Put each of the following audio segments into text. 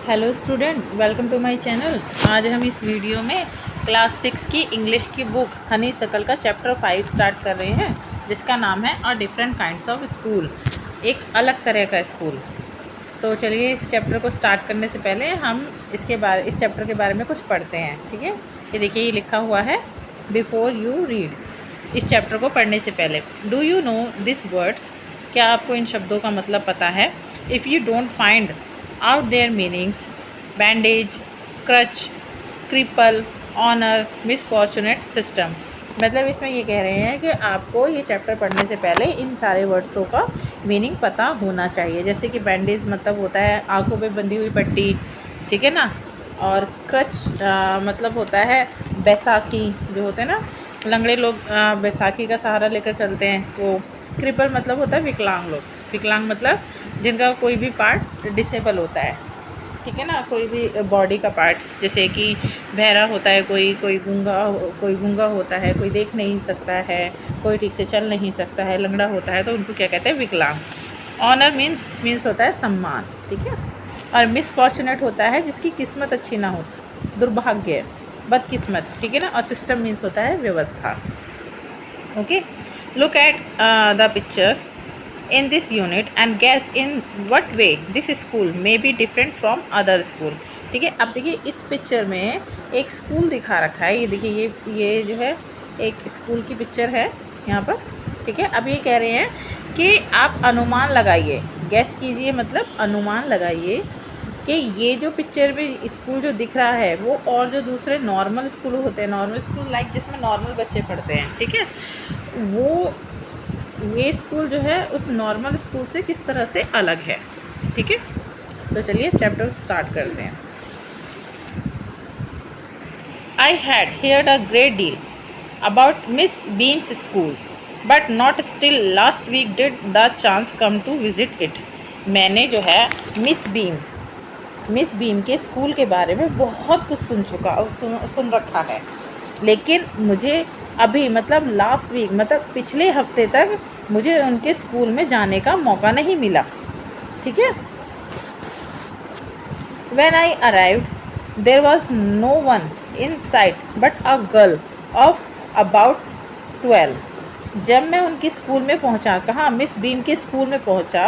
Hello student, welcome to my channel. आज हम इस वीडियो में क्लास 6 की इंग्लिश की बुक हनी सकल का चैप्टर 5 स्टार्ट कर रहे हैं, जिसका नाम है a different kinds of school, एक अलग तरह का स्कूल। तो चलिए इस चैप्टर को स्टार्ट करने से पहले हम इस चैप्टर के बारे में कुछ पढ़ते हैं। ठीक है, ये देखिए, ये लिखा हुआ है बिफोर यू रीड। इस चैप्टर को पढ़ने से पहले, do you know this words, क्या आपको इन शब्दों का मतलब पता है? If you don't find out their meanings, bandage, crutch, cripple, honour, misfortunate, system. मतलब इसमें ये कह रहे हैं कि आपको ये चैप्टर पढ़ने से पहले इन सारे वर्ड्सों का मीनिंग पता होना चाहिए। जैसे कि बैंडेज मतलब होता है आंखों पे बंधी हुई पट्टी, ठीक है ना। और क्रच मतलब होता है बैसाखी, जो होते हैं ना लंगड़े लोग, बैसाखी का सहारा लेकर चलते हैं वो। क्रिपल मतलब होता है विकलांग लोग। विकलांग मतलब जिनका कोई भी पार्ट डिसेबल होता है, ठीक है ना, कोई भी बॉडी का पार्ट, जैसे कि बहरा होता है कोई, कोई गूंगा होता है, कोई देख नहीं सकता है, कोई ठीक से चल नहीं सकता है, लंगड़ा होता है, तो उनको क्या कहते हैं? विकलांग। ऑनर मीन्स होता है सम्मान, ठीक है। और मिसफॉर्चुनेट होता है जिसकी किस्मत अच्छी ना हो, दुर्भाग्य, बदकिस्मत, ठीक है ना। और सिस्टम मीन्स होता है व्यवस्था। Okay, look at the pictures in this unit and guess in what way this school may be different from other school। ठीक है, अब देखिए इस पिक्चर में एक स्कूल दिखा रखा है। ये देखिए, ये जो है एक स्कूल की पिक्चर है यहाँ पर, ठीक है। अब ये कह रहे हैं कि आप अनुमान लगाइए, गैस कीजिए मतलब अनुमान लगाइए कि ये जो पिक्चर में स्कूल जो दिख रहा है वो और जो दूसरे नॉर्मल स्कूल होते हैं, नॉर्मल स्कूल लाइक जिसमें नॉर्मल बच्चे पढ़ते हैं, ठीक है, वो ये स्कूल जो है उस नॉर्मल स्कूल से किस तरह से अलग है। ठीक है, तो चलिए चैप्टर स्टार्ट करते हैं। I had heard a great deal about Miss Beam's schools but not still last week did the chance come to visit it. मैंने जो है मिस बीम के स्कूल के बारे में बहुत कुछ सुन रखा है, लेकिन मुझे अभी मतलब लास्ट वीक मतलब पिछले हफ्ते तक मुझे उनके स्कूल में जाने का मौका नहीं मिला। ठीक है। When I arrived there was no one in sight but a girl of about 12। जब मैं उनके स्कूल में पहुंचा, कहाँ? मिस बीम के स्कूल में पहुंचा।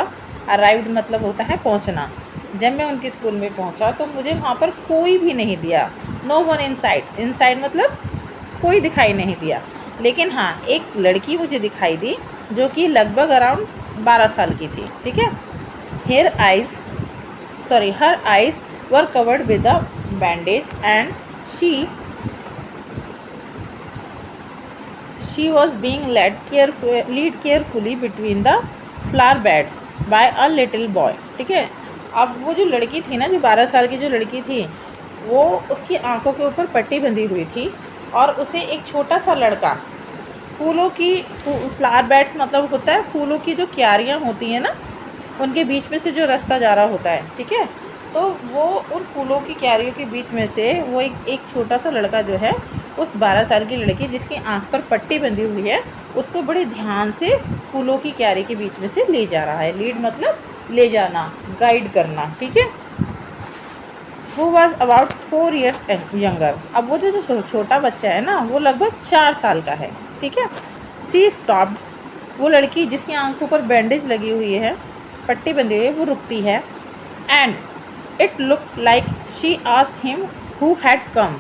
अराइव्ड मतलब होता है पहुंचना। जब मैं उनके स्कूल में पहुंचा तो मुझे वहाँ पर कोई भी नहीं दिया। नो वन इन साइड मतलब कोई दिखाई नहीं दिया, लेकिन हाँ एक लड़की मुझे दिखाई दी जो कि लगभग अराउंड 12 साल की थी। ठीक है। Her eyes were covered with a bandage and she was being led carefully between the flower beds by a little boy। ठीक है। अब वो जो लड़की थी ना, जो 12 साल की जो लड़की थी, वो उसकी आंखों के ऊपर पट्टी बंधी हुई थी और उसे एक छोटा सा लड़का फ्लावर बेड्स मतलब होता है फूलों की जो क्यारियाँ होती हैं ना, उनके बीच में से जो रास्ता जा रहा होता है, ठीक है, तो वो उन फूलों की क्यारियों के बीच में से वो एक छोटा सा लड़का जो है, उस 12 साल की लड़की जिसकी आंख पर पट्टी बंधी हुई है, उसको बड़े ध्यान से फूलों की क्यारी के बीच में से ले जा रहा है। लीड मतलब ले जाना, गाइड करना। ठीक है। वो वॉज अबाउट 4 years यंगर। अब वो जो छोटा बच्चा है ना, वो लगभग 4 साल का है। ठीक है। सी स्टॉप्ड, वो लड़की जिसकी आंखों पर बैंडेज लगी हुई है, पट्टी बंधी हुई है, वो रुकती है। And it look like she asked him who had come,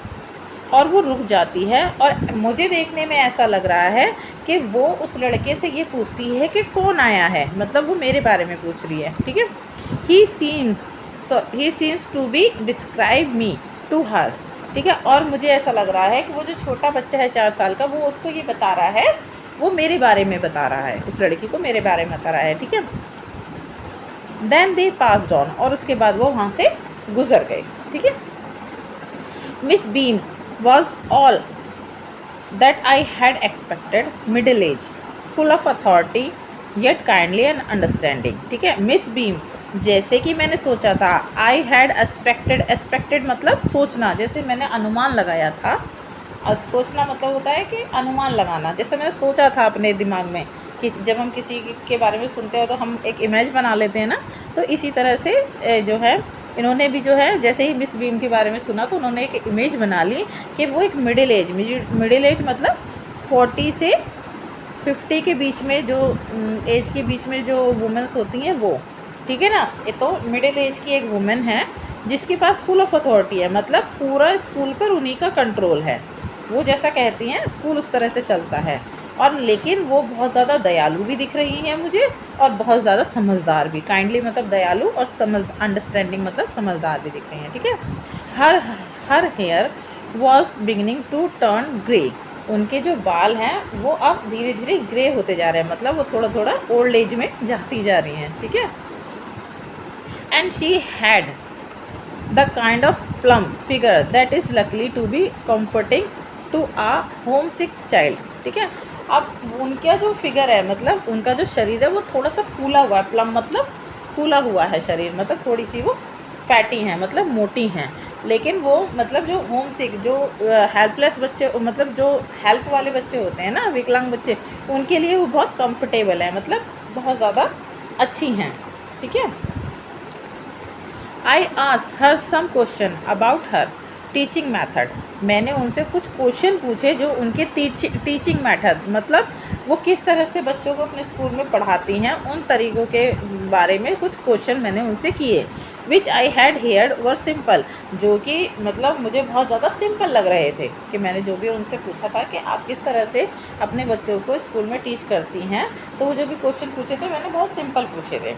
और वो रुक जाती है और मुझे देखने में ऐसा लग रहा है कि वो उस लड़के से ये पूछती है कि कौन आया है, मतलब वो मेरे बारे में पूछ रही है। ठीक है। He seems to be describe me to her. ठीक है। और मुझे ऐसा लग रहा है कि वो जो छोटा बच्चा है 4 साल का, वो उसको ये बता रहा है, वो मेरे बारे में बता रहा है, उस लड़की को मेरे बारे में बता रहा है। ठीक है। देन दे पास्ड ऑन, और उसके बाद वो वहाँ से गुजर गए। ठीक है। Miss beams was all that I had expected, middle age, full of authority yet kindly and understanding. ठीक है। मिस बीम जैसे कि मैंने सोचा था, आई हैड एक्सपेक्टेड मतलब सोचना, जैसे मैंने अनुमान लगाया था। और सोचना मतलब होता है कि अनुमान लगाना, जैसे मैंने सोचा था अपने दिमाग में कि जब हम किसी के बारे में सुनते हैं तो हम एक इमेज बना लेते हैं ना, तो इसी तरह से जो है इन्होंने भी जो है जैसे ही मिस बीम के बारे में सुना तो उन्होंने एक इमेज बना ली कि वो एक मिडिल एज मतलब 40 से 50 के बीच में जो एज के बीच में जो वुमेंस होती हैं वो, ठीक है ना। ये तो मिडिल एज की एक वुमेन है जिसके पास फुल ऑफ अथॉरिटी है, मतलब पूरा स्कूल पर उन्हीं का कंट्रोल है। वो जैसा कहती हैं स्कूल उस तरह से चलता है। और लेकिन वो बहुत ज़्यादा दयालु भी दिख रही हैं मुझे, और बहुत ज़्यादा समझदार भी। काइंडली मतलब दयालु, और अंडरस्टैंडिंग मतलब समझदार भी दिख रही हैं, ठीक है। Her hair was beginning to turn grey. उनके जो बाल हैं वो अब धीरे धीरे ग्रे होते जा रहे हैं, मतलब वो थोड़ा थोड़ा ओल्ड एज में जाती जा रही हैं, ठीक है। And she had the kind of plump figure that is likely to be comforting to a homesick child, ठीक है। अब उनका जो फिगर है, मतलब उनका जो शरीर है वो थोड़ा सा फूला हुआ है। प्लम मतलब फूला हुआ है शरीर, मतलब थोड़ी सी वो फैटी हैं, मतलब मोटी हैं। लेकिन वो मतलब जो होम सिक, जो हेल्पलेस बच्चे, मतलब जो हेल्प वाले बच्चे होते हैं ना, विकलांग बच्चे, उनके लिए वो बहुत कंफर्टेबल है, मतलब बहुत ज़्यादा अच्छी हैं, ठीक है। I asked her some question about her teaching method. मैंने उनसे कुछ क्वेश्चन पूछे जो उनके टीचिंग मैथड, मतलब वो किस तरह से बच्चों को अपने स्कूल में पढ़ाती हैं, उन तरीक़ों के बारे में कुछ क्वेश्चन मैंने उनसे किए। Which I had heard were simple, जो कि मतलब मुझे बहुत ज़्यादा सिंपल लग रहे थे, कि मैंने जो भी उनसे पूछा था कि आप किस तरह से अपने बच्चों को स्कूल में टीच करती हैं, तो वो जो भी क्वेश्चन पूछे थे मैंने बहुत सिंपल पूछे थे।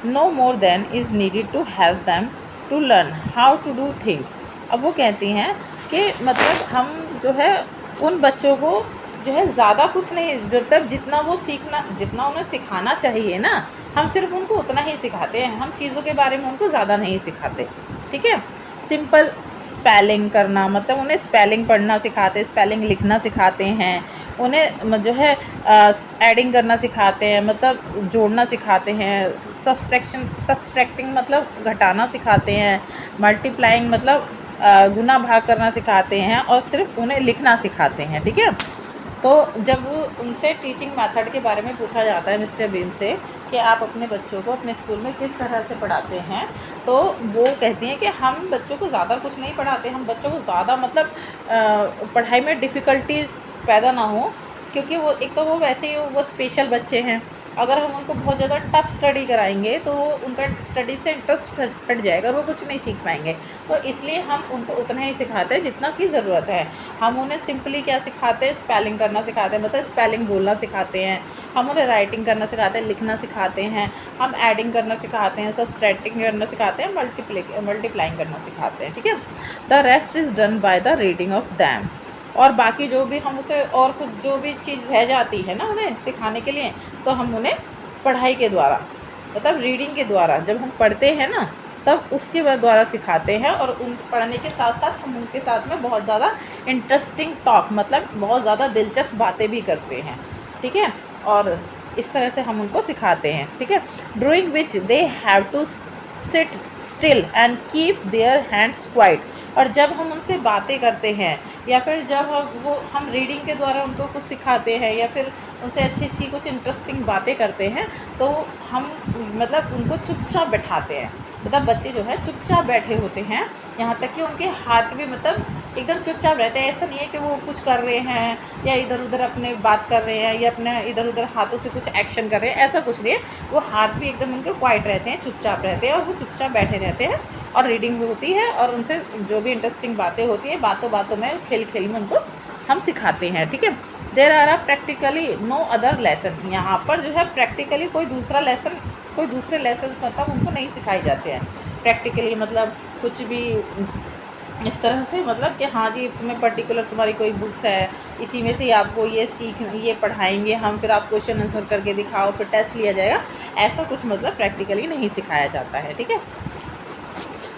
No more than is needed to help them to learn how to do things। अब वो कहती हैं कि मतलब हम जो है उन बच्चों को जो है ज़्यादा कुछ नहीं, मतलब जितना उन्हें सिखाना चाहिए ना, हम सिर्फ उनको उतना ही सिखाते हैं, हम चीज़ों के बारे में उनको ज़्यादा नहीं सिखाते, ठीक है। सिंपल स्पेलिंग करना, मतलब उन्हें स्पेलिंग पढ़ना सिखाते, स्पेलिंग लिखना सिखाते हैं, उन्हें जो है एडिंग करना सिखाते हैं, मतलब जोड़ना सिखाते हैं, सब्सट्रैक्टिंग मतलब घटाना सिखाते हैं, मल्टीप्लाइंग मतलब गुना भाग करना सिखाते हैं, और सिर्फ उन्हें लिखना सिखाते हैं, ठीक है। तो जब उनसे टीचिंग मेथड के बारे में पूछा जाता है मिस्टर बीम से कि आप अपने बच्चों को अपने स्कूल में किस तरह से पढ़ाते हैं, तो वो कहती हैं कि हम बच्चों को ज़्यादा कुछ नहीं पढ़ाते, हम बच्चों को ज़्यादा मतलब पढ़ाई में डिफ़िकल्टीज़ पैदा ना हो, क्योंकि वो एक तो वो वैसे ही वो स्पेशल बच्चे हैं। अगर हम उनको बहुत ज़्यादा टफ स्टडी कराएंगे तो वो उनका स्टडी से इंटरेस्ट हट जाएगा और वो कुछ नहीं सीख पाएंगे। तो इसलिए हम उनको उतना ही सिखाते हैं जितना की ज़रूरत है। हम उन्हें सिंपली क्या सिखाते हैं, स्पेलिंग करना सिखाते हैं, मतलब स्पेलिंग बोलना सिखाते हैं। हम उन्हें राइटिंग करना सिखाते हैं, लिखना सिखाते हैं, हम एडिंग करना सिखाते हैं, सब्सट्रैक्टिंग करना सिखाते हैं, मल्टीप्लाइंग करना सिखाते हैं, ठीक है। The rest is done by the reading of them. और बाकी जो भी हम उसे और कुछ जो भी चीज़ रह जाती है ना उन्हें सिखाने के लिए, तो हम उन्हें पढ़ाई के द्वारा, मतलब रीडिंग के द्वारा, जब हम पढ़ते हैं ना तब उसके द्वारा सिखाते हैं। और उन पढ़ने के साथ साथ हम उनके साथ में बहुत ज़्यादा इंटरेस्टिंग टॉक, मतलब बहुत ज़्यादा दिलचस्प बातें भी करते हैं, ठीक है। और इस तरह से हम उनको सिखाते हैं, ठीक है। Drawing which they have to sit still and keep their hands quiet. और जब हम उनसे बातें करते हैं, या फिर जब हम रीडिंग के द्वारा उनको कुछ सिखाते हैं, या फिर उनसे अच्छी अच्छी कुछ इंटरेस्टिंग बातें करते हैं, तो हम मतलब उनको चुपचाप बैठाते हैं। मतलब बच्चे जो है चुपचाप बैठे होते हैं, यहाँ तक कि उनके हाथ भी मतलब एकदम चुपचाप रहते हैं। ऐसा नहीं है कि वो कुछ कर रहे हैं या इधर उधर अपने बात कर रहे हैं या अपने इधर उधर हाथों से कुछ एक्शन कर रहे हैं, ऐसा कुछ नहीं है। वो हाथ भी एकदम उनके क्वाइट रहते हैं, चुपचाप रहते हैं, और वो चुपचाप बैठे रहते हैं और रीडिंग भी होती है, और उनसे जो भी इंटरेस्टिंग बातें होती है, बातों बातों में, खेल खेल में उनको हम सिखाते हैं, ठीक है। There are a practically no other lesson. यहाँ पर जो है प्रैक्टिकली कोई दूसरे लेसन मतलब उनको नहीं सिखाए जाते हैं। प्रैक्टिकली मतलब कुछ भी इस तरह से, मतलब कि हाँ जी तुम्हें पर्टिकुलर तुम्हारी कोई बुक्स है, इसी में से आपको ये पढ़ाएंगे हम, फिर आप क्वेश्चन आंसर करके दिखाओ, फिर टेस्ट लिया जाएगा, ऐसा कुछ मतलब प्रैक्टिकली नहीं सिखाया जाता है, ठीक है।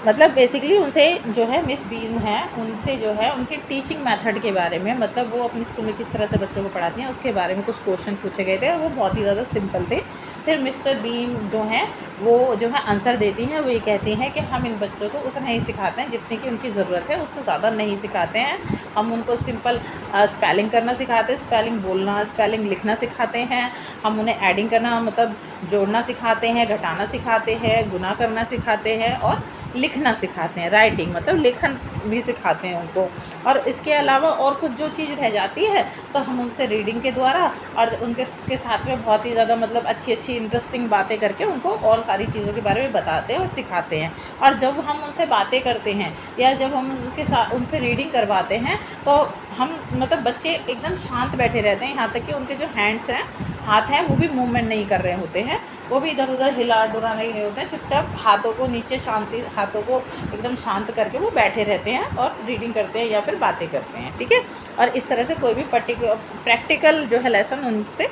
मतलब बेसिकली उनसे जो है मिस बीन है, उनसे जो है उनके टीचिंग मेथड के बारे में, मतलब वो अपने स्कूल में किस तरह से बच्चों को पढ़ाती हैं उसके बारे में कुछ क्वेश्चन पूछे गए थे, और वो बहुत ही ज़्यादा सिंपल थे। फिर मिस्टर बीन जो हैं वो जो है आंसर देती हैं, वो ये कहती हैं कि हम इन बच्चों को उतना ही सिखाते हैं जितनी कि उनकी ज़रूरत है, उससे ज़्यादा नहीं सिखाते हैं। हम उनको सिंपल स्पेलिंग करना सिखाते हैं, स्पेलिंग बोलना, स्पेलिंग लिखना सिखाते हैं। हम उन्हें एडिंग करना मतलब जोड़ना सिखाते हैं, घटाना सिखाते हैं, गुना करना सिखाते हैं और लिखना सिखाते हैं, राइटिंग मतलब लेखन भी सिखाते हैं उनको। और इसके अलावा और कुछ जो चीज़ रह जाती है तो हम उनसे रीडिंग के द्वारा और उनके के साथ में बहुत ही ज़्यादा मतलब अच्छी अच्छी इंटरेस्टिंग बातें करके उनको और सारी चीज़ों के बारे में बताते हैं और सिखाते हैं। और जब हम उनसे बातें करते हैं या जब हम उनके साथ उनसे रीडिंग करवाते हैं तो हम मतलब बच्चे एकदम शांत बैठे रहते हैं, यहाँ तक कि उनके जो हैंड्स हैं, हाथ हैं, वो भी मूवमेंट नहीं कर रहे होते हैं, वो भी इधर उधर हिला डुला नहीं रहे होते हैं, चुपचाप हाथों को नीचे शांति, हाथों को एकदम शांत करके वो बैठे रहते हैं और रीडिंग करते हैं या फिर बातें करते हैं, ठीक है। और इस तरह से कोई भी प्रैक्टिकल जो है लेसन उनसे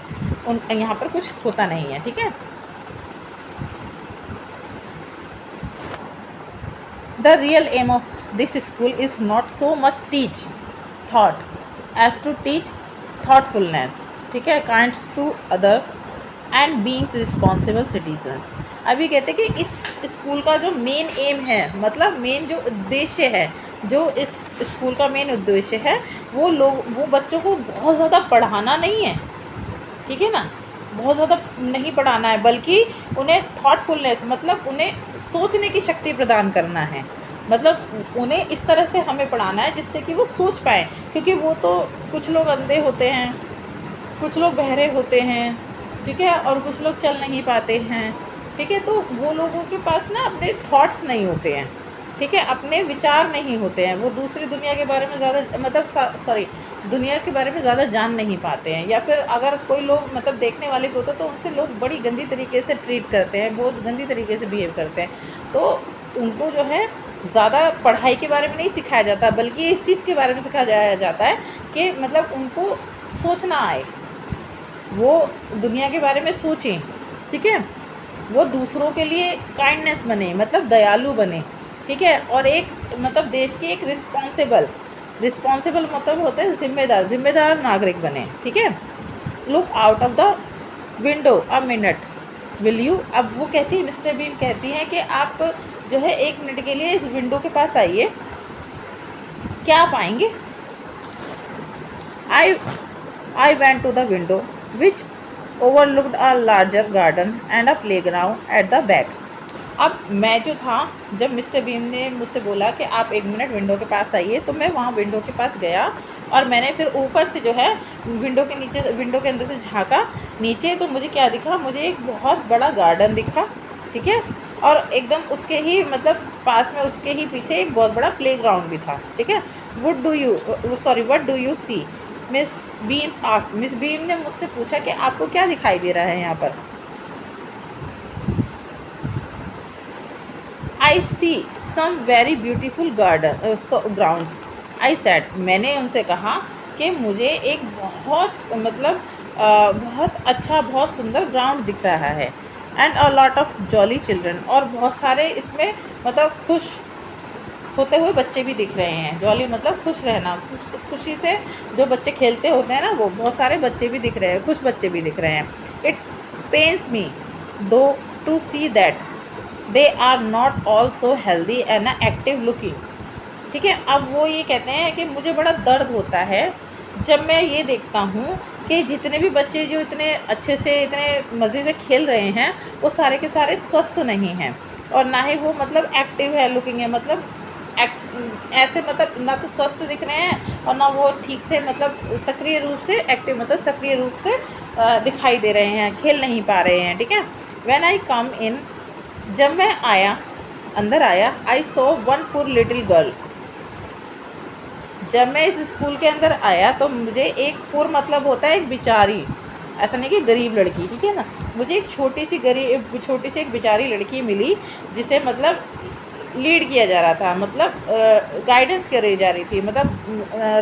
यहाँ पर कुछ होता नहीं है, ठीक है। The real aim of this school is not so much teach thought as to teach thoughtfulness, ठीक है, kinds to other and beings responsible citizens. अभी कहते हैं कि इस स्कूल का जो मेन एम है, मतलब मेन जो उद्देश्य है, जो इस स्कूल का मेन उद्देश्य है, वो बच्चों को बहुत ज़्यादा पढ़ाना नहीं है, ठीक है ना, बहुत ज़्यादा नहीं पढ़ाना है, बल्कि उन्हें थॉटफुलनेस मतलब उन्हें सोचने की शक्ति प्रदान करना है। मतलब उन्हें इस तरह से हमें पढ़ाना है जिससे कि वो सोच पाएँ, क्योंकि वो तो कुछ लोग अंधे होते हैं, कुछ लोग बहरे होते हैं, ठीक है, और कुछ लोग चल नहीं पाते हैं, ठीक है, तो वो लोगों के पास ना अपने थॉट्स नहीं होते हैं, ठीक है, अपने विचार नहीं होते हैं, वो दूसरी दुनिया के बारे में ज़्यादा मतलब दुनिया के बारे में ज़्यादा जान नहीं पाते हैं। या फिर अगर कोई लोग मतलब देखने वाले को तो उनसे लोग बड़ी गंदी तरीके से ट्रीट करते हैं, बहुत गंदी तरीके से बिहेव करते हैं, तो उनको जो है ज़्यादा पढ़ाई के बारे में नहीं सिखाया जाता, बल्कि इस चीज़ के बारे में सिखाया जाता है कि मतलब उनको सोचना आए, वो दुनिया के बारे में सोचें, ठीक है, वो दूसरों के लिए काइंडनेस बने, मतलब दयालु बने, ठीक है, और एक मतलब देश की एक रिस्पॉन्सिबल मतलब होता है जिम्मेदार नागरिक बने, ठीक है। Look out of the window a minute will you. अब वो कहती है, मिस्टर बीन कहती हैं कि आप जो है 1 मिनट के लिए इस विंडो के पास आइए, क्या आप आएंगे? I went to the window which overlooked a larger garden and a playground at the back। अब मैं जो था, जब मिस्टर बीन ने मुझसे बोला कि आप 1 मिनट विंडो के पास आइए, तो मैं वहाँ विंडो के पास गया और मैंने फिर ऊपर से जो है विंडो के अंदर से झाँका नीचे, तो मुझे क्या दिखा, मुझे एक बहुत बड़ा गार्डन दिखा, ठीक है, और एकदम उसके ही मतलब पास में उसके ही पीछे एक बहुत बड़ा प्लेग्राउंड भी था, ठीक है। What do you see Miss Beam ने मुझसे पूछा कि आपको क्या दिखाई दे रहा है यहाँ पर? I see some very beautiful grounds I said. मैंने उनसे कहा कि मुझे एक बहुत मतलब बहुत अच्छा, बहुत सुंदर ग्राउंड दिख रहा है, and a lot of jolly children, और बहुत सारे इसमें मतलब खुश होते हुए बच्चे भी दिख रहे हैं। जॉली मतलब खुश रहना, खुशी से जो बच्चे खेलते होते हैं ना, वो बहुत सारे बच्चे भी दिख रहे हैं, खुश बच्चे भी दिख रहे हैं। It pains me though to see that they are not all so healthy and active looking, ठीक है। अब वो ये कहते हैं कि मुझे बड़ा दर्द होता है जब मैं ये देखता हूँ कि जितने भी बच्चे जो इतने अच्छे से इतने मज़े से खेल रहे हैं, वो सारे के सारे स्वस्थ नहीं हैं, और ना ही वो मतलब एक्टिव है लुकिंग है, मतलब ऐसे मतलब ना तो स्वस्थ दिख रहे हैं और ना वो ठीक से मतलब सक्रिय रूप से एक्टिव मतलब सक्रिय रूप से दिखाई दे रहे हैं, खेल नहीं पा रहे हैं, ठीक है। व्हेन आई कम इन, जब मैं अंदर आया, I saw one poor little girl. जब मैं इस स्कूल के अंदर आया तो मुझे एक पुअर मतलब होता है एक बेचारी, ऐसा नहीं कि गरीब लड़की, ठीक है ना, मुझे एक छोटी सी एक बेचारी लड़की मिली जिसे मतलब लीड किया जा रहा था, मतलब गाइडेंस करी जा रही थी, मतलब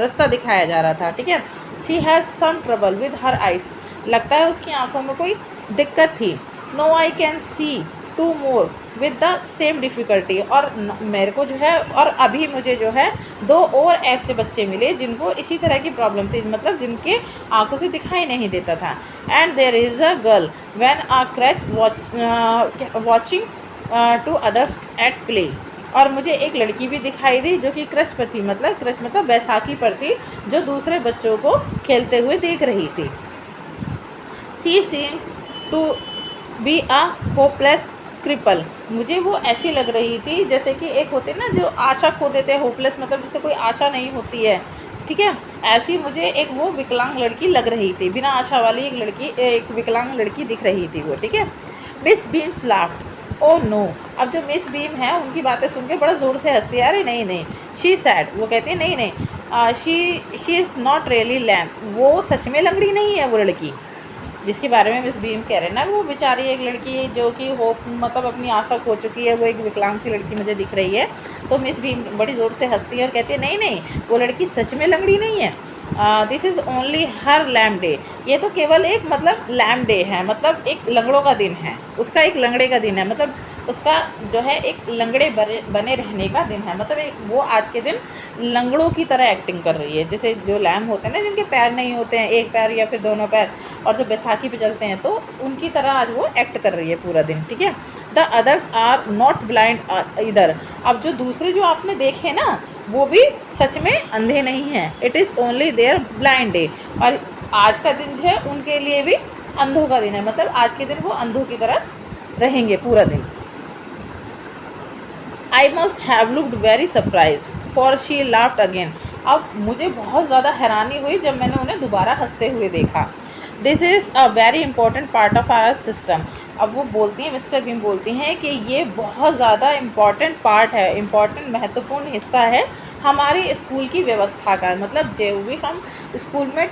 रास्ता दिखाया जा रहा था, ठीक है। She has some trouble with her eyes, लगता है उसकी आंखों में कोई दिक्कत थी। No I can see two more with the same difficulty, और मेरे को जो है, और अभी मुझे जो है 2 और ऐसे बच्चे मिले जिनको इसी तरह की प्रॉब्लम थी, मतलब जिनके आंखों से दिखाई नहीं देता था। And there is a girl when a crutch watching to others at play, और मुझे एक लड़की भी दिखाई दी जो कि क्रच पर थी, मतलब क्रच मतलब बैसाखी पर थी, जो दूसरे बच्चों को खेलते हुए देख रही थी। She seems to be a hopeless cripple, मुझे वो ऐसी लग रही थी जैसे कि एक होते ना जो आशा खो देते हैं, होपलेस मतलब जिससे कोई आशा नहीं होती है, ठीक है, ऐसी मुझे एक वो विकलांग लड़की लग रही थी, बिना आशा वाली एक लड़की, एक विकलांग लड़की दिख रही थी वो, ठीक है। Miss Beam's laughed, oh no, अब जो मिस बीम है उनकी बातें सुन के बड़ा ज़ोर से हंसती है, अरे नहीं नहीं, शी सैड, वो कहती है नहीं नहीं, she is not really lame, वो सच में लंगड़ी नहीं है वो लड़की जिसके बारे में मिस बीम कह रहे हैं ना, वो बेचारी एक लड़की जो कि होप मतलब अपनी आशा खो चुकी है, वो एक विकलांग सी लड़की मुझे दिख रही है। तो मिस बीम बड़ी ज़ोर से हंसती है और कहती है नहीं नहीं, वो लड़की सच में लंगड़ी नहीं है, this is only her lame day, ये तो केवल एक मतलब लैम डे है, मतलब एक लंगड़ों का दिन है, उसका एक लंगड़े का दिन है, मतलब उसका जो है एक लंगड़े बने रहने का दिन है, मतलब एक वो आज के दिन लंगड़ों की तरह एक्टिंग कर रही है, जैसे जो लैम होते हैं ना जिनके पैर नहीं होते हैं, एक पैर या फिर दोनों पैर, और जो बैसाखी पे चलते हैं, तो उनकी तरह आज वो एक्ट कर रही है पूरा दिन, ठीक है। The others are not blind इधर, अब जो दूसरे जो आपने देखे ना वो भी सच में अंधे नहीं हैं, it is only their blind day, और आज का दिन जो है उनके लिए भी अंधों का दिन है, मतलब आज के दिन वो अंधों की तरह रहेंगे पूरा दिन। I must have looked very surprise for she laughed again, अब मुझे बहुत ज़्यादा हैरानी हुई जब मैंने उन्हें दोबारा हंसते हुए देखा। This is a very important part of our system, अब वो बोलती हैं, मिस्टर बीम बोलती हैं कि ये बहुत ज़्यादा इम्पॉर्टेंट पार्ट है, इम्पॉर्टेंट महत्वपूर्ण हिस्सा है हमारी स्कूल की व्यवस्था का, मतलब जो भी हम स्कूल में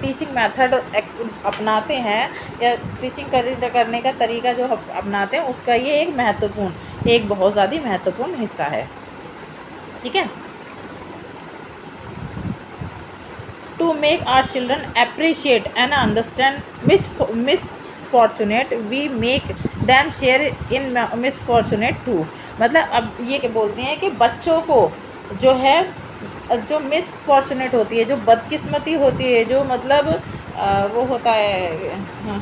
टीचिंग मेथड अपनाते हैं या टीचिंग करने का तरीका जो अपनाते हैं, उसका ये एक बहुत ज़्यादा महत्वपूर्ण हिस्सा है, ठीक है। To make our children appreciate and understand misfortunate, we make them share in misfortunate too, मतलब अब ये क्या बोलते हैं कि बच्चों को जो है, जो मिसफॉर्चुनेट होती है, जो बदकिस्मती होती है, जो मतलब वो होता है, हाँ,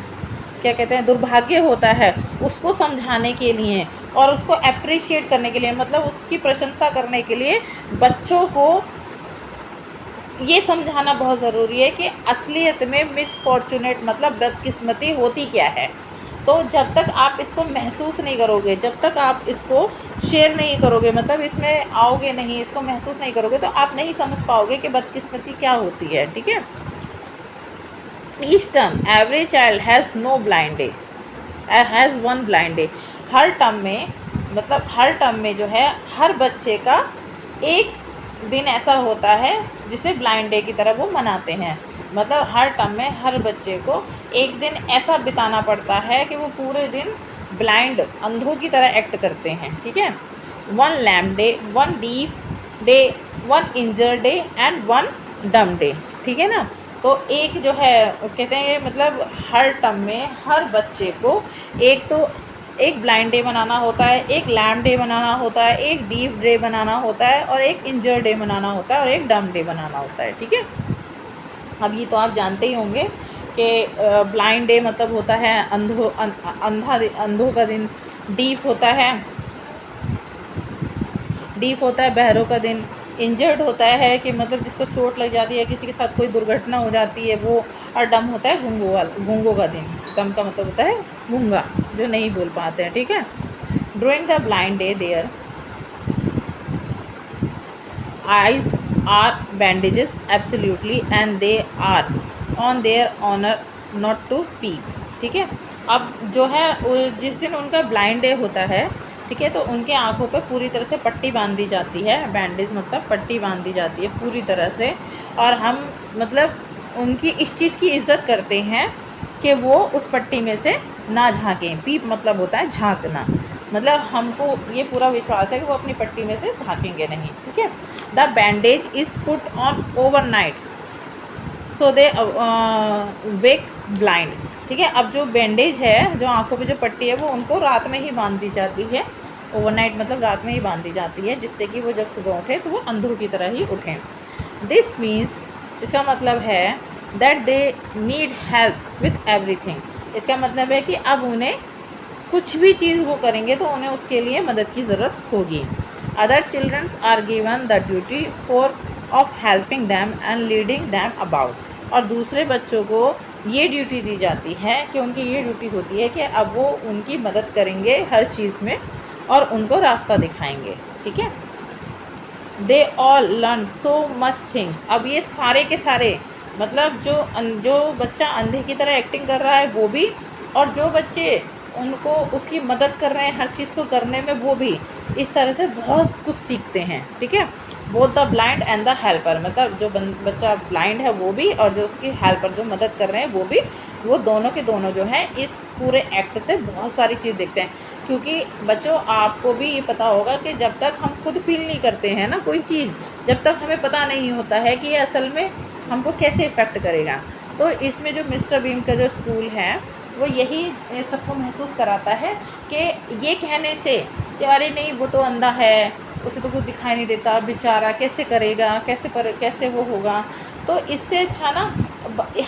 क्या कहते हैं, दुर्भाग्य होता है, उसको समझाने के लिए और उसको अप्रिशिएट करने के लिए, मतलब उसकी प्रशंसा करने के लिए बच्चों को ये समझाना बहुत ज़रूरी है कि असलियत में मिसफॉर्चुनेट मतलब बदकिस्मती होती क्या है। तो जब तक आप इसको महसूस नहीं करोगे, जब तक आप इसको शेयर नहीं करोगे, मतलब इसमें आओगे नहीं, इसको महसूस नहीं करोगे, तो आप नहीं समझ पाओगे कि बदकिस्मती क्या होती है, ठीक है। Each term every child has no blind day, has one blind day, हर टर्म में मतलब हर टर्म में जो है हर बच्चे का एक दिन ऐसा होता है जिसे ब्लाइंड डे की तरह वो मनाते हैं, मतलब हर टर्म में हर बच्चे को एक दिन ऐसा बिताना पड़ता है कि वो पूरे दिन ब्लाइंड अंधों की तरह एक्ट करते हैं, ठीक है। One lame day, one deaf day, one injure day and one dumb day, ठीक है ना। तो एक जो है कहते हैं मतलब हर टर्म में हर बच्चे को एक ब्लाइंड डे बनाना होता है, एक लैम डे बनाना होता है, एक डीफ डे बनाना होता है, और एक इंजर डे बनाना होता है, और एक डम डे बनाना होता है, ठीक है। अब ये तो आप जानते ही होंगे कि ब्लाइंड डे मतलब होता है अंधों का दिन, डीफ होता है बहरों का दिन, इंजर्ड होता है कि मतलब जिसको चोट लग जाती है, किसी के साथ कोई दुर्घटना हो जाती है वो, और डम होता है गूंगों का दिन, डम का मतलब होता है गूंगा, जो नहीं बोल पाते हैं, ठीक है। Drawing the blind day their eyes are bandages absolutely and they are on their honor not to peep, ठीक है। अब जो है जिस दिन उनका ब्लाइंड डे होता है, ठीक है, तो उनके आँखों पे पूरी तरह से पट्टी बांध दी जाती है, बैंडेज मतलब पट्टी बांध दी जाती है पूरी तरह से, और हम मतलब उनकी इस चीज़ की इज़्ज़त करते हैं कि वो उस पट्टी में से ना झाँकें, पीप मतलब होता है झाँकना, मतलब हमको ये पूरा विश्वास है कि वो अपनी पट्टी में से झाँकेंगे नहीं, ठीक है। The bandage is put on overnight so they wake blind, ठीक है। अब जो बैंडेज है, जो आंखों पे जो पट्टी है, वो उनको रात में ही बांध दी जाती है। ओवरनाइट मतलब रात में ही बांध दी जाती है, जिससे कि वो जब सुबह उठे तो वो अंधों की तरह ही उठें। दिस मीन्स, इसका मतलब है that they need help with everything. इसका मतलब है कि अब उन्हें कुछ भी चीज़ वो करेंगे तो उन्हें उसके लिए मदद की ज़रूरत होगी। Other childrens are given the duty for of helping them and leading them about. और दूसरे बच्चों को ये ड्यूटी दी जाती है कि उनकी ये ड्यूटी होती है कि अब वो उनकी मदद करेंगे हर चीज़ में और उनको रास्ता दिखाएंगे। ठीक है। They all learn so much things. अब ये सारे के सारे मतलब जो बच्चा अंधे की तरह एक्टिंग कर रहा है वो भी, और जो बच्चे उनको उसकी मदद कर रहे हैं हर चीज़ को करने में, वो भी इस तरह से बहुत कुछ सीखते हैं। ठीक है। Both the blind and the helper, मतलब जो बच्चा ब्लाइंड है वो भी, और जो उसकी हेल्पर जो मदद कर रहे हैं वो भी, वो दोनों के दोनों जो हैं इस पूरे एक्ट से बहुत सारी चीज़ देखते हैं। क्योंकि बच्चों, आपको भी ये पता होगा कि जब तक हम खुद फील नहीं करते हैं ना कोई चीज़, जब तक हमें पता नहीं होता है कि ये असल में हमको कैसे इफ़ेक्ट करेगा। तो इसमें जो मिस्टर बीन का जो स्कूल है वो यही सबको महसूस कराता है कि ये कहने से कि अरे नहीं वो तो अंधा है, उसे तो कुछ दिखाई नहीं देता, बेचारा कैसे करेगा, कैसे वो होगा। तो इससे अच्छा ना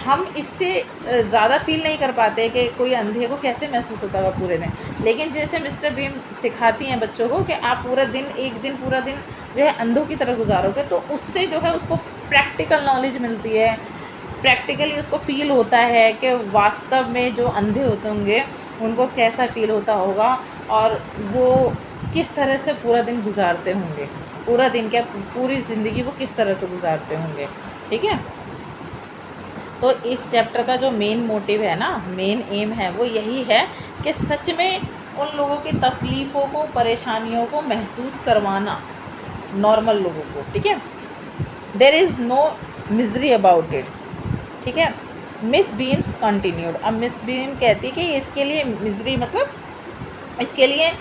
हम इससे ज़्यादा फील नहीं कर पाते कि कोई अंधे को कैसे महसूस होता होगा पूरे दिन। लेकिन जैसे मिस्टर बीम सिखाती हैं बच्चों को कि आप पूरा दिन, एक दिन पूरा दिन जो है अंधों की तरह गुजारोगे, तो उससे जो है उसको प्रैक्टिकल नॉलेज मिलती है, प्रैक्टिकली उसको फ़ील होता है कि वास्तव में जो अंधे होते होंगे उनको कैसा फ़ील होता होगा और वो किस तरह से पूरा दिन गुजारते होंगे, पूरा दिन क्या पूरी ज़िंदगी वो किस तरह से गुजारते होंगे। ठीक है। तो इस चैप्टर का जो मेन मोटिव है ना, मेन एम है, वो यही है कि सच में उन लोगों की तकलीफ़ों को, परेशानियों को महसूस करवाना नॉर्मल लोगों को। ठीक है। There is no misery about it. ठीक है। Miss Beam's continued. अब मिस बीम कहती कि इसके लिए मिजरी मतलब इसके लिए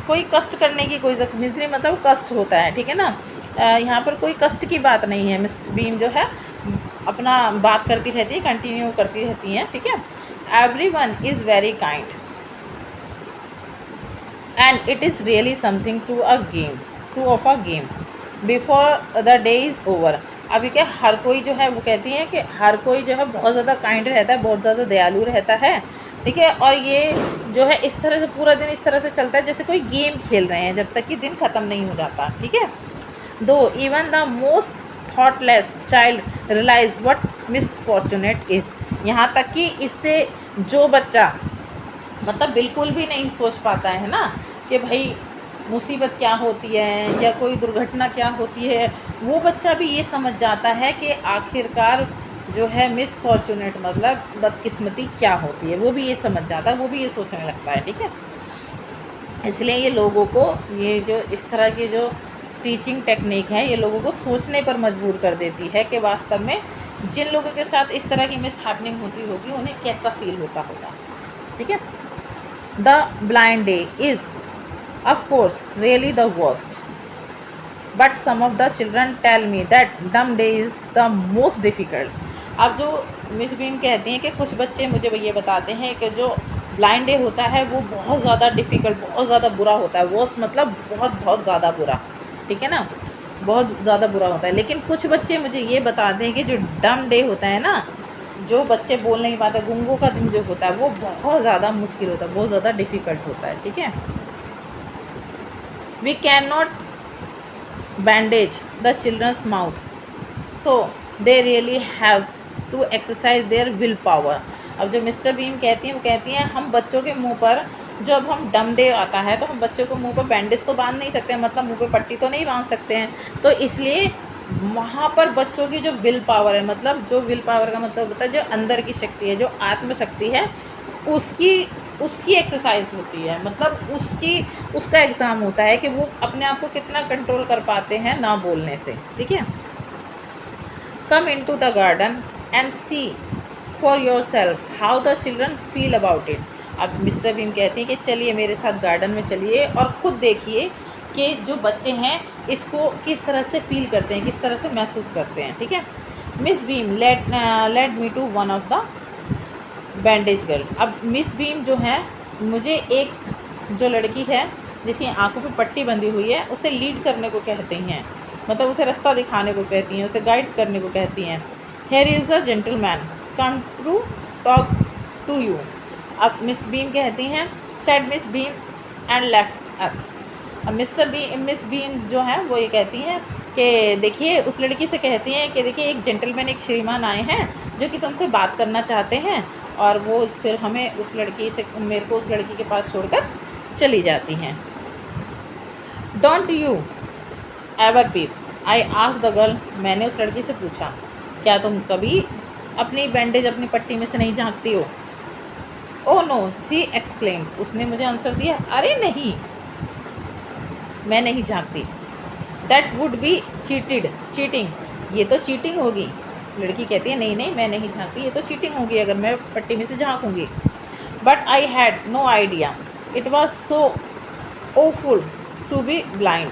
कोई कष्ट करने की कोई मिजरी मतलब कष्ट होता है। ठीक है ना। यहाँ पर कोई कष्ट की बात नहीं है। मिस बीम जो है अपना बात करती रहती है, कंटिन्यू करती रहती हैं। ठीक है। Everyone is very kind and it is really something two of a game before the day is over. अभी क्या हर कोई जो है, वो कहती हैं कि हर कोई जो है बहुत ज़्यादा काइंड रहता है, बहुत ज़्यादा दयालु रहता है। ठीक है। और ये जो है इस तरह से पूरा दिन इस तरह से चलता है जैसे कोई गेम खेल रहे हैं जब तक कि दिन ख़त्म नहीं हो जाता। ठीक है। Though even the most thoughtless child realize what misfortunate is. यहाँ तक कि इससे जो बच्चा मतलब बिल्कुल भी नहीं सोच पाता है ना कि भाई मुसीबत क्या होती है या कोई दुर्घटना क्या होती है, वो बच्चा भी ये समझ जाता है कि आखिरकार जो है मिसफॉर्चुनेट मतलब बदकिस्मती क्या होती है, वो भी ये समझ जाता है, वो भी ये सोचने लगता है। ठीक है। इसलिए ये लोगों को, ये जो इस तरह की जो टीचिंग टेक्निक है, ये लोगों को सोचने पर मजबूर कर देती है कि वास्तव में जिन लोगों के साथ इस तरह की मिस हैपनिंग होती होगी उन्हें कैसा फील होता होगा। ठीक है। The blind day is of course really the worst, but some of the children tell me that dumb day is the most difficult. अब जो मिस बीम कहती हैं कि कुछ बच्चे मुझे ये बताते हैं कि जो ब्लाइंड डे होता है वो बहुत ज़्यादा डिफ़िकल्ट, बहुत ज़्यादा बुरा होता है। वर्स्ट मतलब बहुत बहुत ज़्यादा बुरा। ठीक है ना, बहुत ज़्यादा बुरा होता है। लेकिन कुछ बच्चे मुझे ये बताते हैं कि जो डम डे होता है ना, जो बच्चे बोल नहीं पाते, गूंगों का दिन जो होता है, वो बहुत ज़्यादा मुश्किल होता है, बहुत ज़्यादा डिफ़िकल्ट होता है। ठीक है। We cannot bandage the children's mouth, so they really have to exercise their will power. अब जो मिस्टर बीम कहती हैं, वो कहती हैं हम बच्चों के मुंह पर, जब हम डम डे आता है तो हम बच्चों को मुंह पर बैंडेज तो बांध नहीं सकते हैं, मतलब मुंह पर पट्टी तो नहीं बांध सकते हैं। तो इसलिए वहाँ पर बच्चों की जो विल पावर है, मतलब जो विल पावर का मतलब होता है जो अंदर की शक्ति है, जो आत्मशक्ति है, उसकी एक्सरसाइज होती है। मतलब उसका एग्ज़ाम होता है कि वो अपने आप को कितना कंट्रोल कर पाते हैं ना बोलने से। ठीक है। Come in to the garden and see for yourself how the children feel about it. अब मिस्टर बीम कहती हैं कि चलिए मेरे साथ गार्डन में चलिए और ख़ुद देखिए कि जो बच्चे हैं इसको किस तरह से फील करते हैं, किस तरह से महसूस करते हैं। ठीक है। Miss Beam let me to one of the bandage girl. अब मिस बीम जो है, मुझे एक जो लड़की है जिसकी आंखों पे पट्टी बंधी हुई है उसे लीड करने को कहते हैं, मतलब उसे रास्ता दिखाने को कहती हैं, उसे गाइड करने को कहती हैं। Here is a gentleman come to talk to you. अब मिस बीम कहती हैं said Miss Beam and left us. अब मिस बीम जो है वो ये कहती हैं कि देखिए, उस लड़की से कहती हैं कि देखिए, एक जेंटलमैन, एक श्रीमान आए हैं जो कि तुमसे बात करना चाहते हैं, और वो फिर हमें उस लड़की से, मेरे को उस लड़की के पास छोड़कर चली जाती हैं। Don't you ever peep, I ask the girl. मैंने उस लड़की से पूछा, क्या तुम कभी अपनी बैंडेज, अपनी पट्टी में से नहीं झांकती हो? ओह नो, सी एक्सक्लेम्ड, उसने मुझे आंसर दिया, अरे नहीं, मैं नहीं झांकती। दैट वुड बी चीटिंग, ये तो चीटिंग होगी। लड़की कहती है, नहीं नहीं, मैं नहीं झांकती, ये तो चीटिंग होगी अगर मैं पट्टी में से झांकूंगी। But I had no idea, it was so awful to be blind.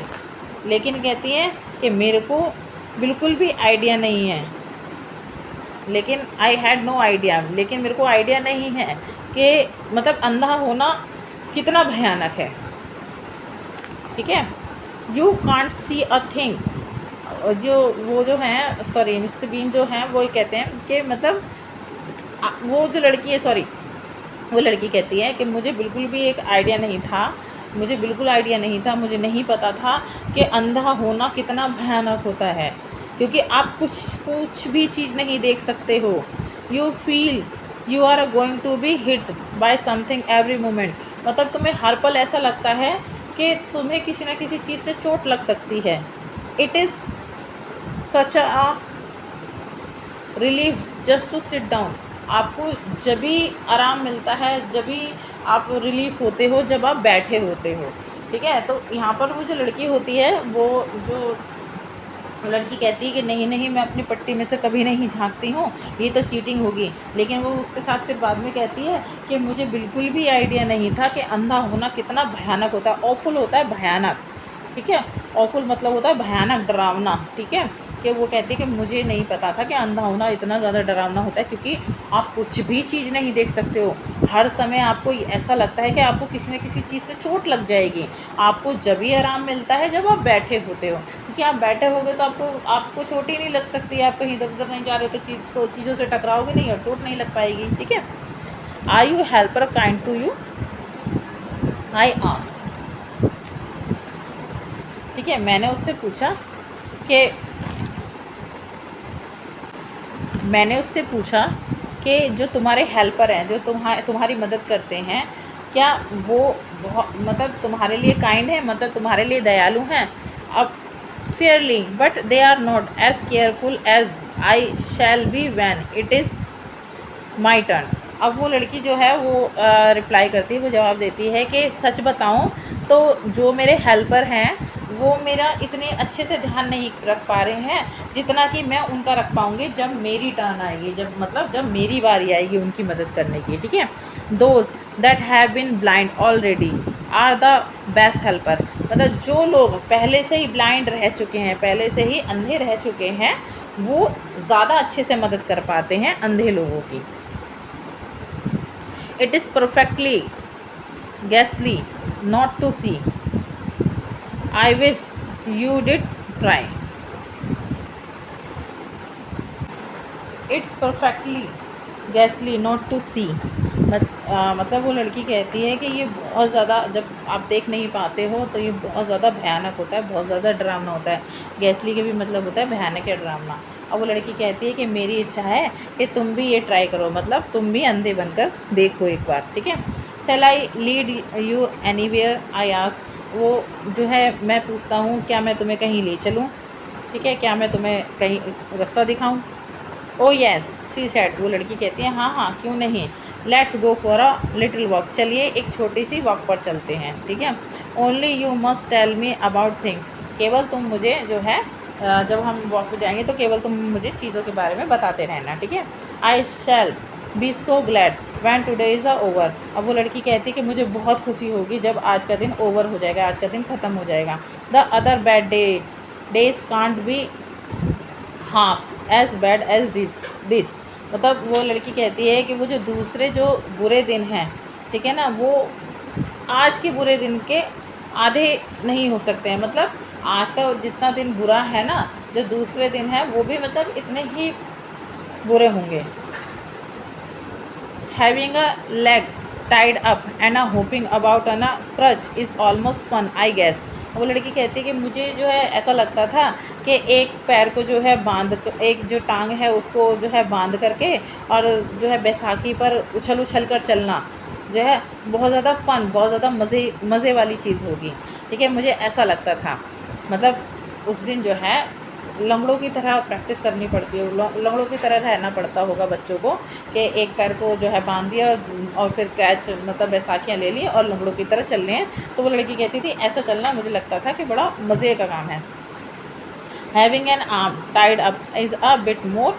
लेकिन कहती हैं कि मेरे को बिल्कुल भी आइडिया नहीं है, लेकिन आई हैड नो आइडिया, लेकिन मेरे को आइडिया नहीं है कि मतलब अंधा होना कितना भयानक है। ठीक है, you can't see a thing. वो जो हैं, सॉरी, मिस्टर बीम जो हैं वो कहते हैं कि मतलब वो जो लड़की है, सॉरी, वो लड़की कहती है कि मुझे बिल्कुल भी एक आइडिया नहीं था, मुझे बिल्कुल आइडिया नहीं था, मुझे नहीं पता था कि अंधा होना कितना भयानक होता है, क्योंकि आप कुछ भी चीज़ नहीं देख सकते हो। You feel you are going to be hit by something every moment, मतलब तुम्हें हर पल ऐसा लगता है कि तुम्हें किसी न किसी चीज़ से चोट लग सकती है। It is such a relief just to sit down. आपको जब भी आराम मिलता है, जब भी आप रिलीफ होते हो, जब आप बैठे होते हो। ठीक है, तो यहाँ पर वो जो लड़की होती है, वो जो लड़की कहती है कि नहीं नहीं, मैं अपनी पट्टी में से कभी नहीं झांकती हूँ, ये तो चीटिंग होगी। लेकिन वो उसके साथ फिर बाद में कहती है कि मुझे बिल्कुल भी आइडिया नहीं था कि अंधा होना कितना भयानक होता है, ऑफुल होता है, भयानक। ठीक है, ऑफुल मतलब होता है भयानक, डरावना। ठीक है, कि वो कहती है कि मुझे नहीं पता था कि अंधा होना इतना ज़्यादा डरावना होता है, क्योंकि आप कुछ भी चीज़ नहीं देख सकते हो। हर समय आपको ऐसा लगता है कि आपको किसी न किसी चीज़ से चोट लग जाएगी। आपको जब भी आराम मिलता है जब आप बैठे होते हो, क्योंकि आप बैठे होगे तो आपको चोट ही नहीं लग सकती। आप कहीं इधर उधर नहीं जा रहे हो तो चीज़ों से टकराओगे नहीं और चोट नहीं लग पाएगी। ठीक है, are you helper kind to you, I asked. ठीक है, मैंने उससे पूछा कि जो तुम्हारे हेल्पर हैं, जो तुम्हारी मदद करते हैं, क्या वो बहुत मतलब तुम्हारे लिए काइंड है, मतलब तुम्हारे लिए दयालु हैं? अब fairly, but they are not as careful as I shall be when it is my turn. अब वो लड़की जो है वो रिप्लाई करती है, वो जवाब देती है कि सच बताऊं तो जो मेरे हेल्पर हैं वो मेरा इतने अच्छे से ध्यान नहीं रख पा रहे हैं जितना कि मैं उनका रख पाऊँगी जब मेरी टर्न आएगी, जब मेरी बारी आएगी उनकी मदद करने की। ठीक है, those that have been blind already are the best helper, मतलब जो लोग पहले से ही ब्लाइंड रह चुके हैं, पहले से ही अंधे रह चुके हैं, वो ज़्यादा अच्छे से मदद कर पाते हैं अंधे लोगों की। It is perfectly ghastly not to see. I wish you did try. It's perfectly ghastly not to see. मतलब वो लड़की कहती है कि ये बहुत ज़्यादा, जब आप देख नहीं पाते हो तो ये बहुत ज़्यादा भयानक होता है, बहुत ज़्यादा डरावना होता है। गैसली के भी मतलब होता है भयानक या डरावना। अब वो लड़की कहती है कि मेरी इच्छा है कि तुम भी ये ट्राई करो, मतलब तुम भी अंधे बनकर देखो एक बार। ठीक है, shall I lead you anywhere, I ask. वो जो है, मैं पूछता हूँ, क्या मैं तुम्हें कहीं ले चलूँ? ठीक है, क्या मैं तुम्हें कहीं रास्ता दिखाऊँ? ओ येस, सी सेड, वो लड़की कहती है हाँ हाँ, क्यों नहीं, let's go for a little walk, चलिए एक छोटी सी वॉक पर चलते हैं। ठीक है, only you must tell me about things, केवल तुम मुझे जो है जब हम वॉक पे जाएंगे तो केवल तुम मुझे चीज़ों के बारे में बताते रहना। ठीक है, I shall be so glad when today is over. अब वो लड़की कहती है कि मुझे बहुत खुशी होगी जब आज का दिन ओवर हो जाएगा, आज का दिन ख़त्म हो जाएगा। The other bad days can't be half as bad as this. मतलब वो लड़की कहती है कि वो जो दूसरे जो बुरे दिन हैं, ठीक है ना, वो आज के बुरे दिन के आधे नहीं हो सकते हैं। मतलब आज का जितना दिन बुरा है ना, जो दूसरे दिन है वो भी मतलब इतने ही बुरे होंगे। Having a leg tied up and a hopping about on a crutch is almost fun, I guess. वो लड़की कहती है कि मुझे जो है ऐसा लगता था कि एक पैर को जो है एक जो टांग है उसको जो है बांध करके और जो है बैसाखी पर उछल उछल कर चलना जो है बहुत ज़्यादा फन, बहुत ज़्यादा मज़े वाली चीज़ होगी। ठीक है, मुझे ऐसा लगता था। मतलब उस दिन जो है लंगड़ों की तरह प्रैक्टिस करनी पड़ती है, लंगड़ों की तरह रहना पड़ता होगा बच्चों को कि एक पैर को जो है बांध दिया और फिर कैच मतलब बैसाखियाँ ले ली और लंगड़ों की तरह चल रहे हैं। तो वो लड़की कहती थी ऐसा चलना मुझे लगता था कि बड़ा मज़े का काम है। Having an arm tied up is a bit more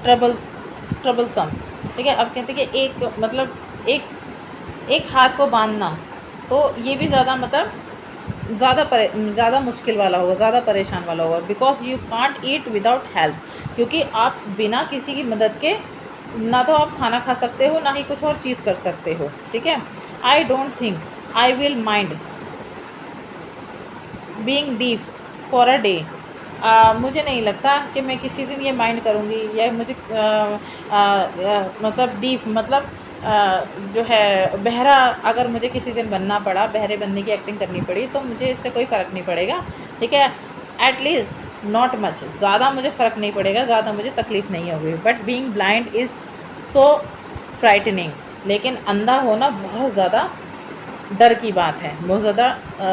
troublesome. ठीक है, अब कहते हैं कि एक मतलब एक हाथ को बांधना, तो ये भी ज़्यादा मतलब ज़्यादा मुश्किल वाला होगा, ज़्यादा परेशान वाला होगा। Because you can't eat without help, क्योंकि आप बिना किसी की मदद के ना तो आप खाना खा सकते हो ना ही कुछ और चीज़ कर सकते हो। ठीक है, I don't think I will mind being deaf for a day. मुझे नहीं लगता कि मैं किसी दिन ये माइंड करूँगी या मुझे मतलब डीफ मतलब जो है बहरा, अगर मुझे किसी दिन बनना पड़ा, बहरे बनने की एक्टिंग करनी पड़ी, तो मुझे इससे कोई फ़र्क नहीं पड़ेगा। ठीक है, एटलीस्ट नॉट मच, ज़्यादा मुझे फ़र्क नहीं पड़ेगा, ज़्यादा मुझे तकलीफ़ नहीं होगी। But being blind is so frightening, लेकिन अंधा होना बहुत ज़्यादा डर की बात है, बहुत ज़्यादा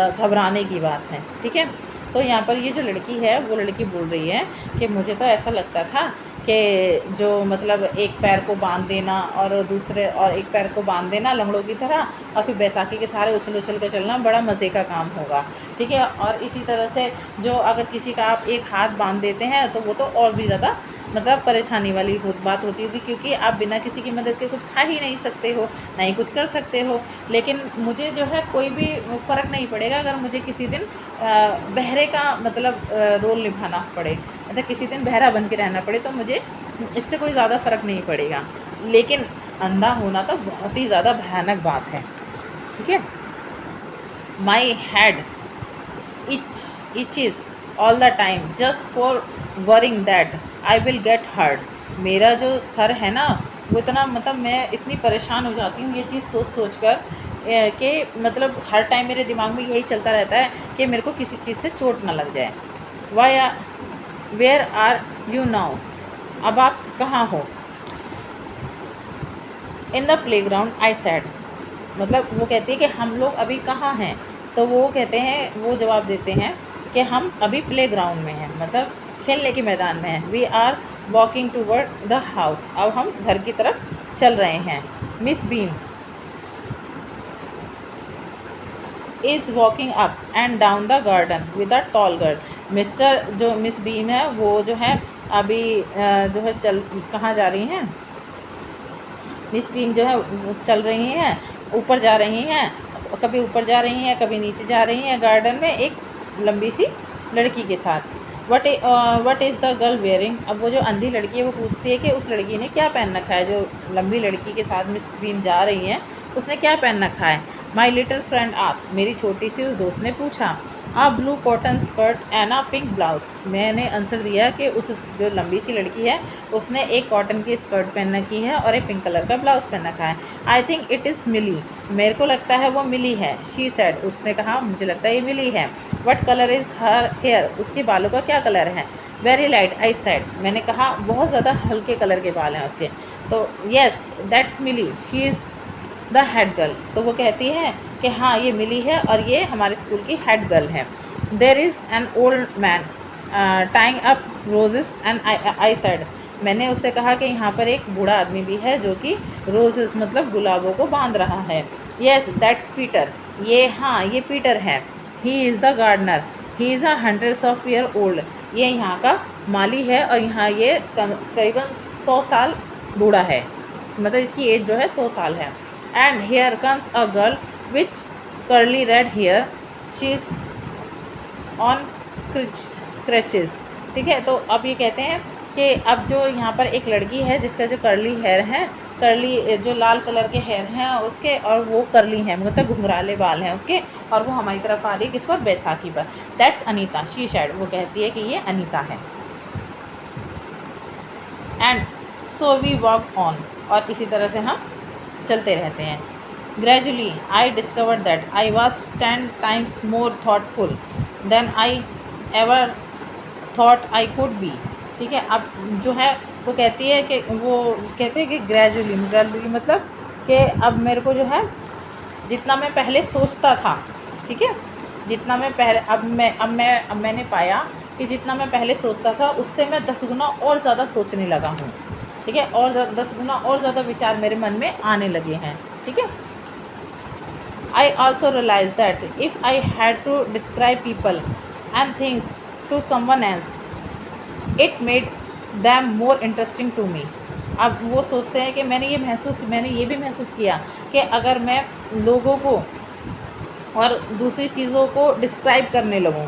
घबराने की बात है। ठीक है, तो यहाँ पर ये जो लड़की है वो लड़की बोल रही है कि मुझे तो ऐसा लगता था कि जो मतलब एक पैर को बांध देना और एक पैर को बांध देना लंगड़ों की तरह और फिर बैसाखी के सहारे उछल उछल कर चलना बड़ा मज़े का काम होगा। ठीक है, और इसी तरह से जो अगर किसी का आप एक हाथ बांध देते हैं तो वो तो और भी ज़्यादा मतलब परेशानी वाली बात होती होगी, क्योंकि आप बिना किसी की मदद के कुछ खा ही नहीं सकते हो, ना ही कुछ कर सकते हो। लेकिन मुझे जो है कोई भी फ़र्क नहीं पड़ेगा अगर मुझे किसी दिन बहरे का मतलब रोल निभाना पड़े, मतलब किसी दिन बहरा बन के रहना पड़े, तो मुझे इससे कोई ज़्यादा फ़र्क नहीं पड़ेगा। लेकिन अंधा होना तो बहुत ही ज़्यादा भयानक बात है। ठीक है, my head itches all the time just for worrying that I will get hurt। मेरा जो सर है ना वो इतना मतलब मैं इतनी परेशान हो जाती हूँ ये चीज़ सोच कर कि मतलब हर टाइम मेरे दिमाग में यही चलता रहता है कि मेरे को किसी चीज़ से चोट ना लग जाए। वेयर आर यू नाउ, अब आप कहाँ हो। In the play ground I sad, मतलब वो कहती है कि हम लोग अभी कहाँ हैं, तो वो कहते हैं, वो जवाब देते हैं कि हम अभी प्ले ग्राउंड में हैं, मतलब खेलने के मैदान में हैं। We are walking toward the house, अब हम घर की तरफ चल रहे हैं। Miss Bean is walking up and down the garden with a tall girl. जो मिस बीन है वो जो है अभी जो है कहाँ जा रही हैं, मिस बीन जो है चल रही हैं, ऊपर जा रही हैं, कभी ऊपर जा रही हैं कभी नीचे जा रही हैं गार्डन में एक लंबी सी लड़की के साथ। What is the girl wearing, अब वो जो अंधी लड़की है वो पूछती है कि उस लड़की ने क्या पहन रखा है, जो लंबी लड़की के साथ मिस बीन जा रही हैं उसने क्या पहन रखा है। माई लिटिल फ्रेंड आस्क्ड, मेरी छोटी सी उस दोस्त ने पूछा। A blue cotton skirt and a pink blouse, मैंने आंसर दिया कि उस जो लंबी सी लड़की है उसने एक कॉटन की स्कर्ट पहन रखी है और एक पिंक कलर का ब्लाउज पहन रखा है। आई थिंक इट इज़ मिली, मेरे को लगता है वो मिली है। शी सेड, उसने कहा मुझे लगता है ये मिली है। What colour is her hair, उसके बालों का क्या कलर है। वेरी लाइट, आई सेड, मैंने कहा बहुत ज़्यादा हल्के कलर के बाल हैं उसके। तो yes that's Milly, she is the head girl, तो वो कहती है कि हाँ ये मिली है और ये हमारे स्कूल की हेड गर्ल है। There is an old man tying up roses and I said, मैंने उससे कहा कि यहाँ पर एक बूढ़ा आदमी भी है जो कि रोजेस मतलब गुलाबों को बांध रहा है। येस दैट्स पीटर, ये हाँ ये पीटर है। He is the gardener, he is 100 of year old, ये यहाँ का माली है और यहाँ ये करीबन 100 साल बूढ़ा है, मतलब इसकी एज जो है 100 साल है। And here comes a girl which curly red hair, she is on crutches. ठीक है, तो अब ये कहते हैं कि अब जो यहाँ पर एक लड़की है जिसका जो कर्ली हेयर है, कर्ली जो लाल कलर के हेयर हैं उसके, और वो कर्ली हैं, मतलब घुंघराले बाल हैं उसके, और वो हमारी तरफ आ रही है किस पर, बैसाखी पर। दैट्स अनीता, शी शायद वो कहती है कि ये अनीता है। And so we walk on, और इसी तरह से हम चलते रहते हैं। Gradually I discover that I was 10 times more thoughtful than I ever thought I could be. ठीक है, अब जो है वो कहती है कि वो कहते हैं कि ग्रेजुअली मतलब कि अब मेरे को जो है जितना मैं पहले सोचता था, ठीक है, जितना मैं पहले अब मैंने पाया कि जितना मैं पहले सोचता था उससे मैं 10 गुना और ज़्यादा सोचने लगा हूँ। ठीक है, और 10 गुना और ज़्यादा विचार मेरे मन में आने लगे हैं। ठीक है, I also realise that if I had to describe people and things to someone else it made them more interesting to me. अब वो सोचते हैं कि मैंने ये भी महसूस किया कि अगर मैं लोगों को और दूसरी चीज़ों को डिस्क्राइब करने लगूँ,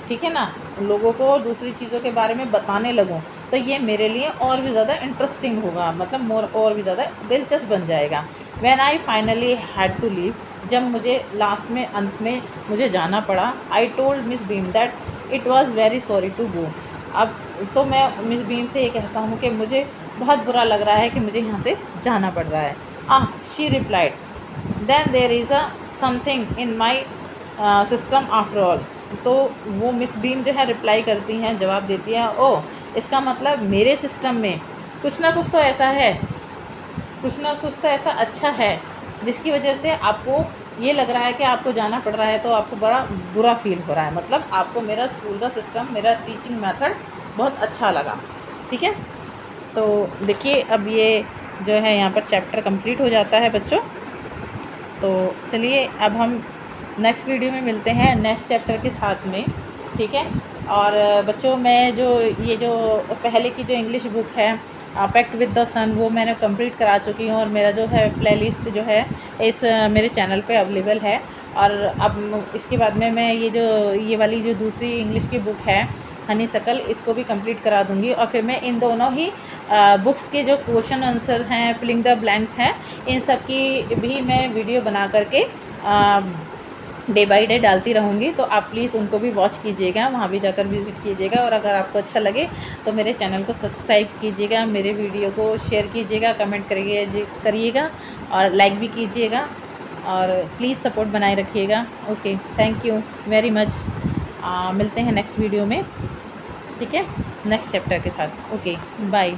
ठीक है ना, लोगों को दूसरी चीज़ों के बारे में बताने लगूँ, तो ये मेरे लिए और भी ज़्यादा इंटरेस्टिंग होगा, मतलब मोर और भी ज़्यादा दिलचस्प बन जाएगा। When I finally had to leave, जब मुझे लास्ट में अंत में मुझे जाना पड़ा, I told Miss Beam that it was very sorry to go. अब तो मैं मिस बीम से ये कहता हूँ कि मुझे बहुत बुरा लग रहा है कि मुझे यहाँ से जाना पड़ रहा है। She replied then there is a something in my system after all. तो वो मिस बीम जो है रिप्लाई करती हैं, जवाब देती है, ओ इसका मतलब मेरे सिस्टम में कुछ ना कुछ तो ऐसा है, कुछ ना कुछ तो ऐसा अच्छा है जिसकी वजह से आपको ये लग रहा है कि आपको जाना पड़ रहा है, तो आपको बड़ा बुरा फील हो रहा है, मतलब आपको मेरा स्कूल का सिस्टम, मेरा टीचिंग मेथड बहुत अच्छा लगा। ठीक है, तो देखिए अब ये जो है यहाँ पर चैप्टर कंप्लीट हो जाता है बच्चों। तो चलिए अब हम नेक्स्ट वीडियो में मिलते हैं नेक्स्ट चैप्टर के साथ में। ठीक है, और बच्चों मैं जो ये जो पहले की जो इंग्लिश बुक है पैक्ट विद द सन, वो मैंने कंप्लीट करा चुकी हूँ, और मेरा जो है प्लेलिस्ट जो है इस मेरे चैनल पे अवेलेबल है। और अब इसके बाद में मैं ये वाली जो दूसरी इंग्लिश की बुक है हनी सकल, इसको भी कंप्लीट करा दूँगी, और फिर मैं इन दोनों ही बुक्स के जो क्वेश्चन आंसर हैं, फिलिंग द ब्लैंक्स हैं, इन सब की भी मैं वीडियो बना करके डे बाई डे डालती रहूँगी। तो आप प्लीज़ उनको भी वॉच कीजिएगा, वहाँ भी जाकर विज़िट कीजिएगा, और अगर आपको अच्छा लगे तो मेरे चैनल को सब्सक्राइब कीजिएगा, मेरे वीडियो को शेयर कीजिएगा, कमेंट करिएगा और लाइक भी कीजिएगा, और प्लीज़ सपोर्ट बनाए रखिएगा। Okay, thank you very much. मिलते हैं नेक्स्ट वीडियो में, ठीक है, नेक्स्ट चैप्टर के साथ। Okay, bye.